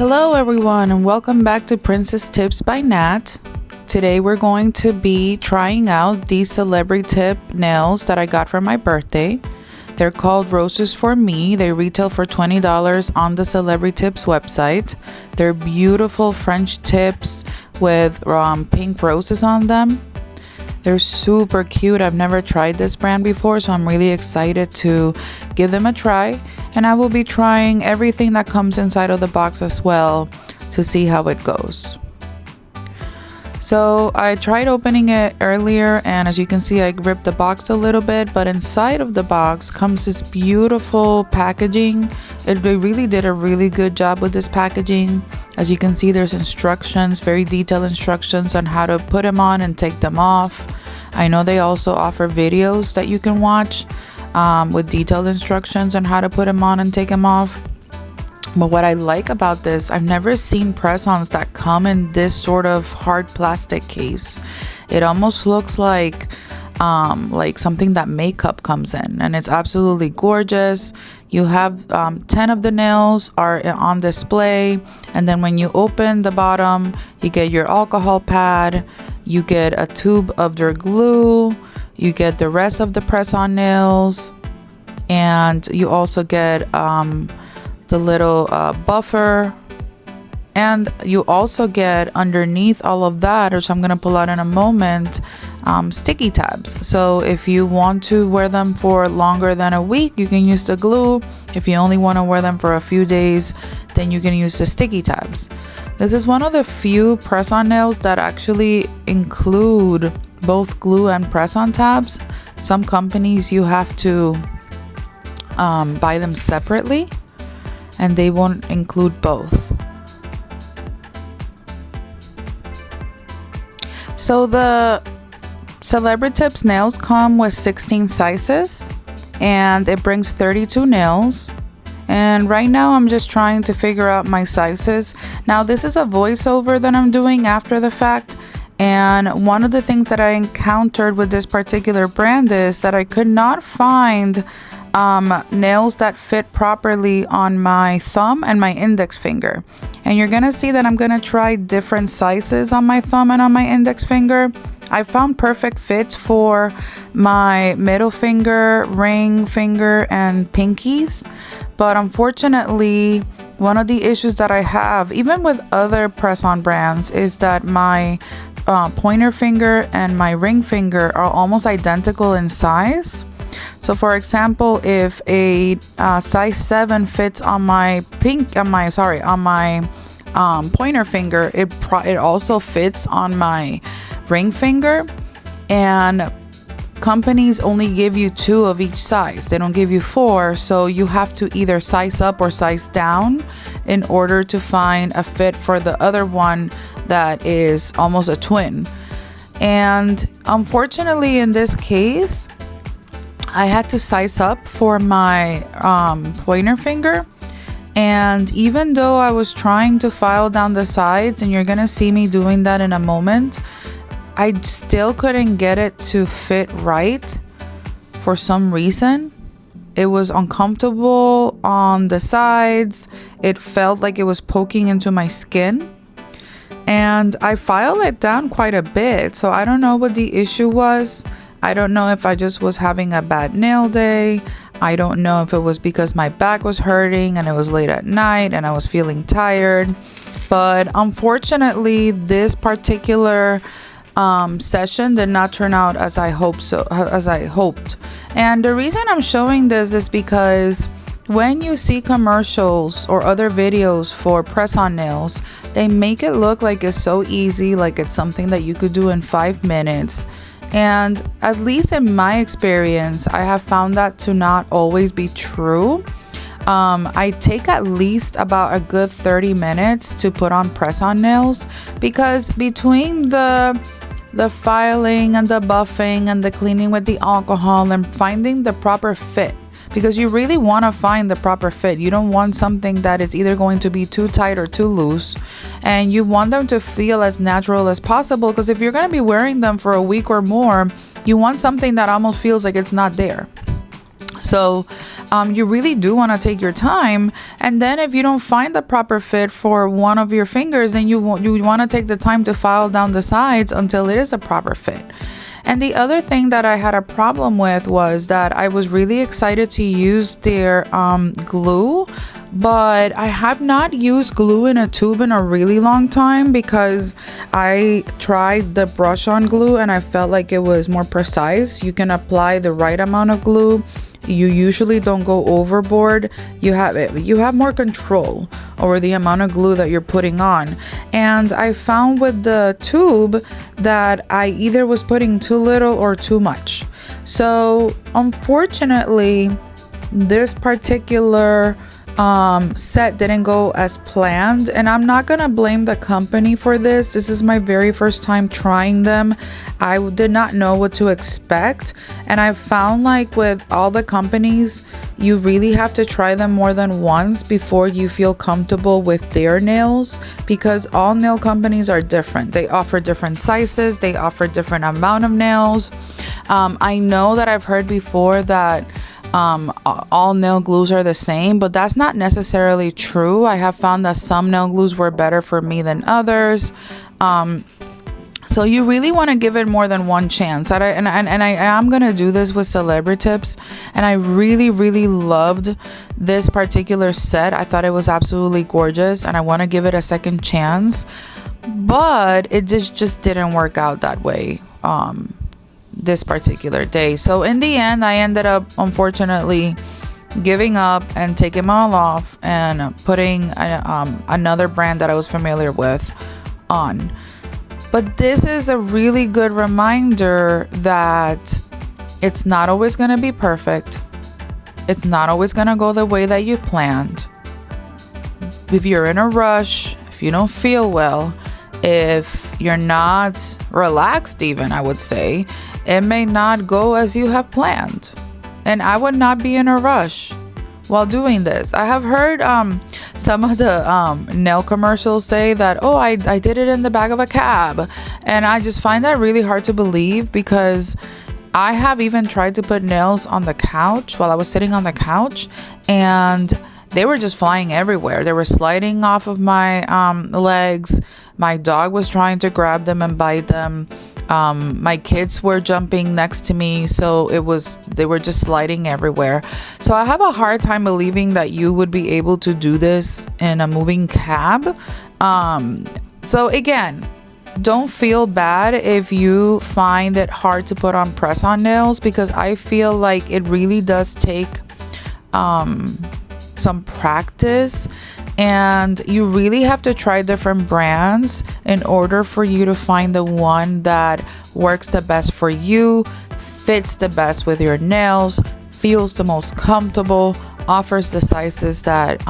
Hello everyone and welcome back to Princess Tips by Nat. Today we're going to be trying out these Celebrity-Tip nails that I got for my birthday. They're called Roses for Me. They retail for $20 on the Celebritips website. They're beautiful French tips with pink roses on them. They're super cute. I've never tried this brand before, so I'm really excited to give them a try. And I will be trying everything that comes inside of the box as well to see how it goes. So I tried opening it earlier, and as you can see, I ripped the box a little bit, but inside of the box comes this beautiful packaging. They really did a really good job with this packaging. As you can see, there's instructions, very detailed instructions on how to put them on and take them off. I know they also offer videos that you can watch with detailed instructions on how to put them on and take them off. But what I like about this, I've never seen press-ons that come in this sort of hard plastic case. It almost looks like something that makeup comes in, and it's absolutely gorgeous. You have 10 of the nails are on display, and then when you open the bottom, you get your alcohol pad, you get a tube of their glue, you get the rest of the press-on nails, and you also get the little buffer, and you also get underneath all of that, which I'm gonna pull out in a moment, sticky tabs. So if you want to wear them for longer than a week, you can use the glue. If you only want to wear them for a few days, then you can use the sticky tabs. This is one of the few press-on nails that actually include both glue and press-on tabs. Some companies you have to buy them separately, and they won't include both. So the Celebritips nails come with 16 sizes, and it brings 32 nails. And right now I'm just trying to figure out my sizes. Now this is a voiceover that I'm doing after the fact, and one of the things that I encountered with this particular brand is that I could not find nails that fit properly on my thumb and my index finger. And you're gonna see that I'm gonna try different sizes on my thumb and on my index finger. I found perfect fits for my middle finger, ring finger, and pinkies, but unfortunately one of the issues that I have, even with other press-on brands, is that my pointer finger and my ring finger are almost identical in size. So for example, if a size 7 fits on my pointer finger, it also fits on my ring finger, and companies only give you 2 of each size. They don't give you 4, so you have to either size up or size down in order to find a fit for the other one that is almost a twin. And unfortunately in this case, I had to size up for my pointer finger, and even though I was trying to file down the sides, and you're gonna see me doing that in a moment, I still couldn't get it to fit right for some reason. It was uncomfortable on the sides. It felt like it was poking into my skin, and I filed it down quite a bit, so I don't know what the issue was. I don't know if I just was having a bad nail day. I don't know if it was because my back was hurting and it was late at night and I was feeling tired. But unfortunately, this particular session did not turn out as I hoped. And the reason I'm showing this is because when you see commercials or other videos for press-on nails, they make it look like it's so easy, like it's something that you could do in 5 minutes. And at least in my experience, I have found that to not always be true. I take at least about a good 30 minutes to put on press-on nails, because between the filing and the buffing and the cleaning with the alcohol and finding the proper fit, because you really want to find the proper fit. You don't want something that is either going to be too tight or too loose, and you want them to feel as natural as possible, because if you're going to be wearing them for a week or more, you want something that almost feels like it's not there. So you really do want to take your time, and then if you don't find the proper fit for one of your fingers, then you want to take the time to file down the sides until it is a proper fit. And the other thing that I had a problem with was that I was really excited to use their glue, but I have not used glue in a tube in a really long time because I tried the brush on glue and I felt like it was more precise. You can apply the right amount of glue. You usually don't go overboard. You have more control over the amount of glue that you're putting on. And I found with the tube that I either was putting too little or too much. So unfortunately, this particular set didn't go as planned, and I'm not gonna blame the company for this. This is my very first time trying them. I did not know what to expect, and I found like with all the companies, you really have to try them more than once before you feel comfortable with their nails, because all nail companies are different. They offer different sizes, they offer different amount of nails. I know that I've heard before that all nail glues are the same, but that's not necessarily true. I have found that some nail glues were better for me than others. So you really want to give it more than one chance. I am going to do this with Celebritips, and I really loved this particular set. I thought it was absolutely gorgeous, and I want to give it a second chance, but it just didn't work out that way this particular day. So in the end, I ended up unfortunately giving up and taking them all off and putting another brand that I was familiar with on. But this is a really good reminder that it's not always going to be perfect. It's not always going to go the way that you planned. If you're in a rush, if you don't feel well, if you're not relaxed even, I would say, it may not go as you have planned. And I would not be in a rush while doing this. I have heard some of the nail commercials say that, oh, I did it in the back of a cab. And I just find that really hard to believe, because I have even tried to put nails on the couch while I was sitting on the couch, and they were just flying everywhere. They were sliding off of my legs. My dog was trying to grab them and bite them. My kids were jumping next to me, so they were just sliding everywhere. So I have a hard time believing that you would be able to do this in a moving cab. So again, don't feel bad if you find it hard to put on press-on nails, because I feel like it really does take some practice, and you really have to try different brands in order for you to find the one that works the best for you, fits the best with your nails, feels the most comfortable, offers the sizes that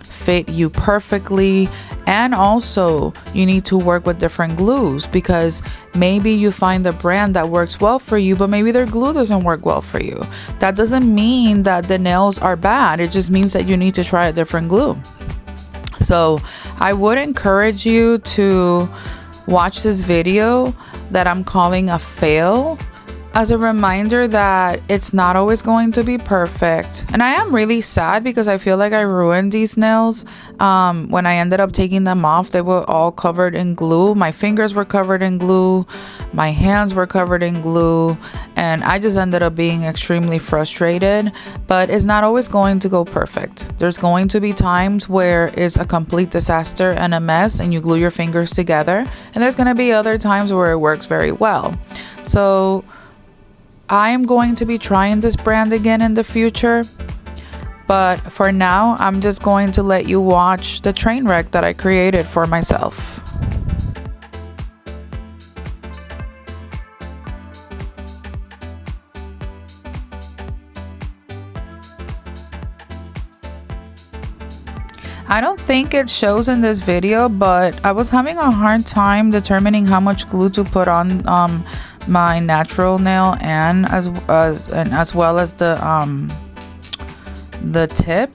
fit you perfectly. And also you need to work with different glues, because maybe you find the brand that works well for you, but maybe their glue doesn't work well for you. That doesn't mean that the nails are bad. It just means that you need to try a different glue. So I would encourage you to watch this video that I'm calling a fail, as a reminder that it's not always going to be perfect. And I am really sad because I feel like I ruined these nails. When I ended up taking them off, they were all covered in glue. My fingers were covered in glue. My hands were covered in glue. And I just ended up being extremely frustrated. But it's not always going to go perfect. There's going to be times where it's a complete disaster and a mess and you glue your fingers together. And there's going to be other times where it works very well. So I am going to be trying this brand again in the future, but for now, I'm just going to let you watch the train wreck that I created for myself. I don't think it shows in this video, but I was having a hard time determining how much glue to put on my natural nail, and as well as the tip,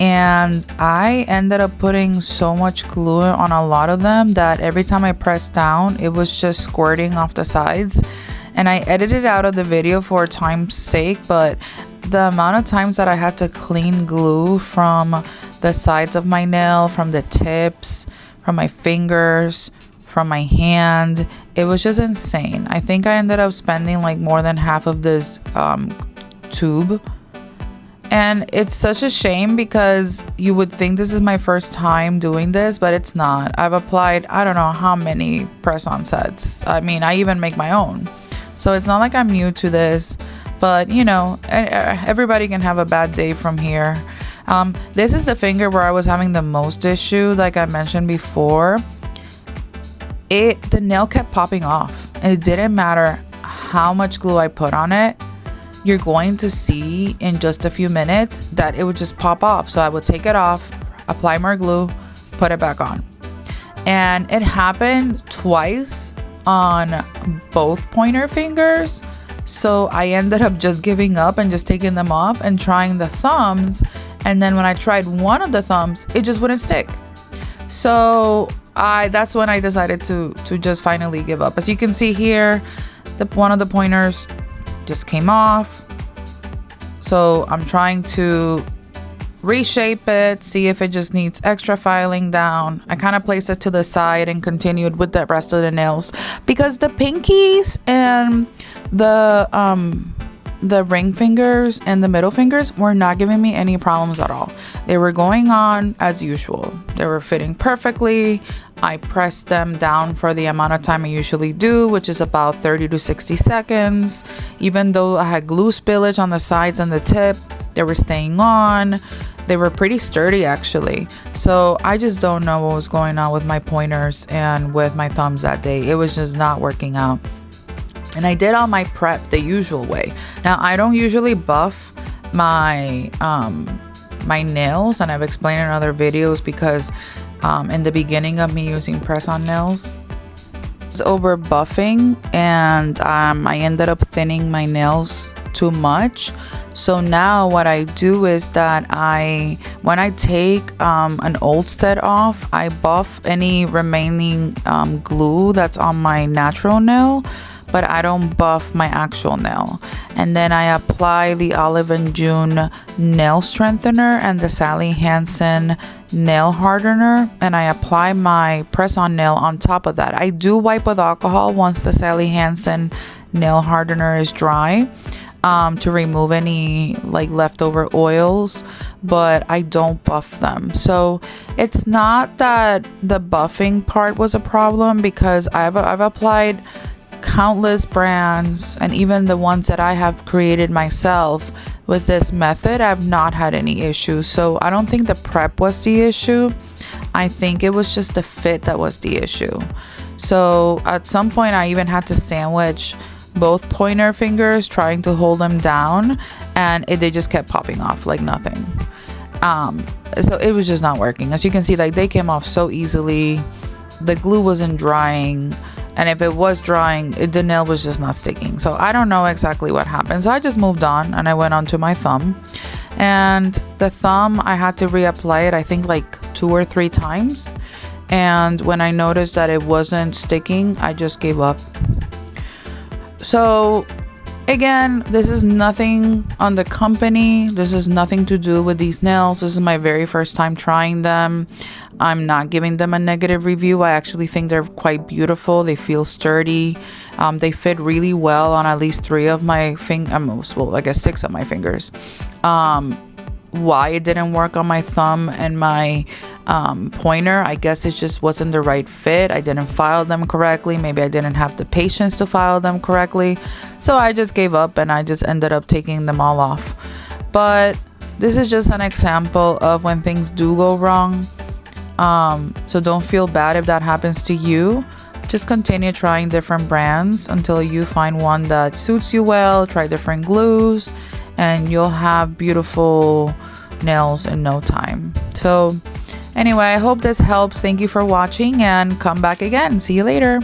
and I ended up putting so much glue on a lot of them that every time I pressed down, it was just squirting off the sides. And I edited out of the video for time's sake, but the amount of times that I had to clean glue from the sides of my nail, from the tips, from my fingers, from my hand, it was just insane. I think I ended up spending like more than half of this tube. And it's such a shame because you would think this is my first time doing this, but it's not. I've applied, I don't know how many press-on sets. I mean, I even make my own. So it's not like I'm new to this, but you know, everybody can have a bad day from here. This is the finger where I was having the most issue, like I mentioned before. The nail kept popping off, and it didn't matter how much glue I put on it. You're going to see in just a few minutes that it would just pop off. So I would take it off, apply more glue, put it back on. And it happened twice on both pointer fingers. So I ended up just giving up and just taking them off and trying the thumbs. And then when I tried one of the thumbs, it just wouldn't stick. So that's when I decided to just finally give up. As you can see here, one of the pointers just came off. So I'm trying to reshape it, see if it just needs extra filing down. I kind of placed it to the side and continued with the rest of the nails because the pinkies and the ring fingers and the middle fingers were not giving me any problems at all. They were going on as usual. They were fitting perfectly. I pressed them down for the amount of time I usually do, which is about 30 to 60 seconds. Even though I had glue spillage on the sides and the tip, they were staying on. They were pretty sturdy actually. So I just don't know what was going on with my pointers and with my thumbs that day. It was just not working out. And I did all my prep the usual way. Now, I don't usually buff my my nails, and I've explained in other videos because in the beginning of me using press-on nails, I was over buffing, and I ended up thinning my nails too much. So now what I do is that when I take an old set off, I buff any remaining glue that's on my natural nail, but I don't buff my actual nail. And then I apply the Olive and June nail strengthener and the Sally Hansen nail hardener, and I apply my press-on nail on top of that. I do wipe with alcohol once the Sally Hansen nail hardener is dry, to remove any like leftover oils, but I don't buff them. So it's not that the buffing part was a problem, because I've applied countless brands, and even the ones that I have created myself with this method, I've not had any issues. So I don't think the prep was the issue. I think it was just the fit that was the issue. So at some point I even had to sandwich both pointer fingers trying to hold them down, and they just kept popping off like nothing. So it was just not working. As you can see, like, they came off so easily. The glue wasn't drying, and if it was drying, the nail was just not sticking. So I don't know exactly what happened. So I just moved on and I went on to my thumb. And the thumb, I had to reapply it, I think like 2 or 3 times. And when I noticed that it wasn't sticking, I just gave up. So again, this is nothing on the company. This is nothing to do with these nails. This is my very first time trying them. I'm not giving them a negative review. I actually think they're quite beautiful. They feel sturdy. They fit really well on at least 3 of my fingers. Well, I guess 6 of my fingers. Why it didn't work on my thumb and my pointer, I guess it just wasn't the right fit. I didn't file them correctly. Maybe I didn't have the patience to file them correctly. So I just gave up and I just ended up taking them all off. But this is just an example of when things do go wrong. So don't feel bad if that happens to you. Just continue trying different brands until you find one that suits you well. Try different glues and you'll have beautiful nails in no time. So anyway, I hope this helps. Thank you for watching, and come back again. See you later.